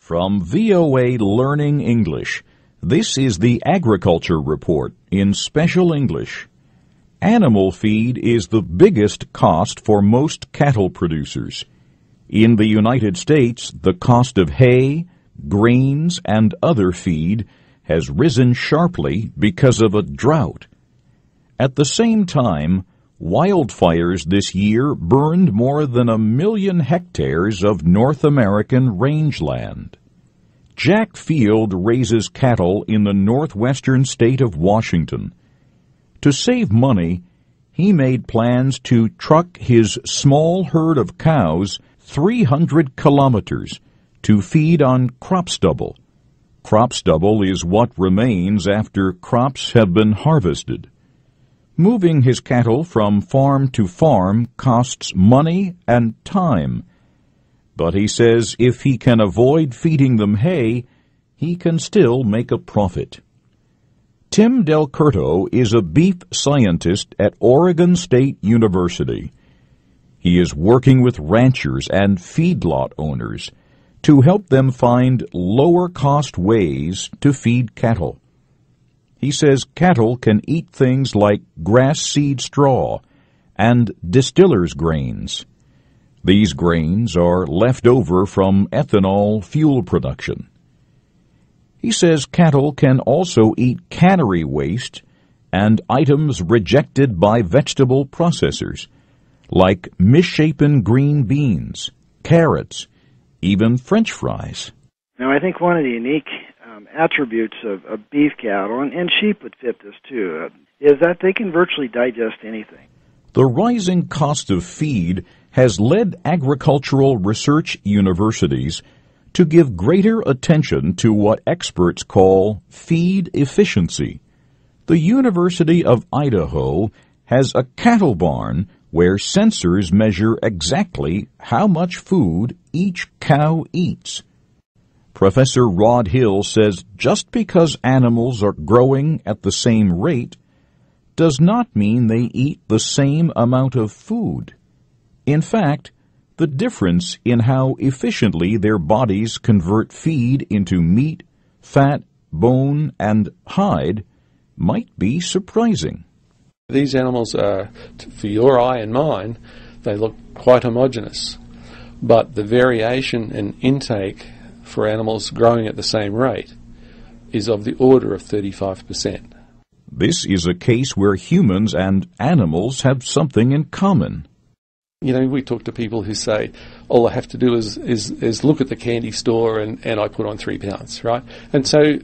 From VOA Learning English, this is the Agriculture Report in Special English. Animal feed is the biggest cost for most cattle producers. In the United States, the cost of hay, grains, and other feed has risen sharply because of a drought. At the same time, wildfires this year burned more than 1 million hectares of North American rangeland. Jack Field raises cattle in the northwestern state of Washington. To save money, he made plans to truck his small herd of cows 300 kilometers to feed on crop stubble. Crop stubble is what remains after crops have been harvested. Moving his cattle from farm to farm costs money and time. But he says if he can avoid feeding them hay, he can still make a profit. Tim Del Curto is a beef scientist at Oregon State University. He is working with ranchers and feedlot owners to help them find lower-cost ways to feed cattle. He says cattle can eat things like grass seed straw and distiller's grains. These grains are left over from ethanol fuel production. He says cattle can also eat cannery waste and items rejected by vegetable processors, like misshapen green beans, carrots, even French fries. Now, I think one of the unique attributes of beef cattle, and sheep would fit this too, is that they can virtually digest anything. The rising cost of feed has led agricultural research universities to give greater attention to what experts call feed efficiency. The University of Idaho has a cattle barn where sensors measure exactly how much food each cow eats. Professor Rod Hill says just because animals are growing at the same rate does not mean they eat the same amount of food. In fact, the difference in how efficiently their bodies convert feed into meat, fat, bone, and hide might be surprising. These animals are, for your eye and mine, they look quite homogeneous. But the variation in intake for animals growing at the same rate is of the order of 35%. This is a case where humans and animals have something in common. You know, we talk to people who say, all I have to do is look at the candy store and I put on 3 pounds, right? And so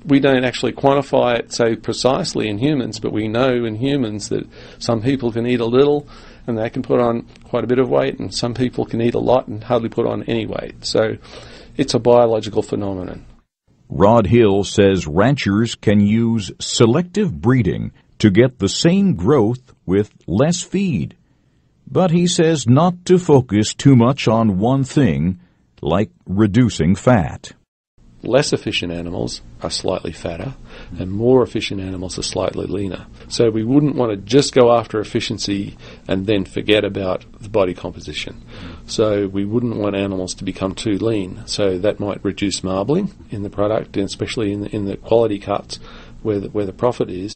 we don't actually quantify it so precisely in humans, but we know in humans that some people can eat a little and they can put on quite a bit of weight, and some people can eat a lot and hardly put on any weight. So it's a biological phenomenon. Rod Hill says ranchers can use selective breeding to get the same growth with less feed. But he says not to focus too much on one thing, like reducing fat. Less efficient animals are slightly fatter, and more efficient animals are slightly leaner. So we wouldn't want to just go after efficiency and then forget about the body composition. So we wouldn't want animals to become too lean. So that might reduce marbling in the product, and especially in the quality cuts where the profit is.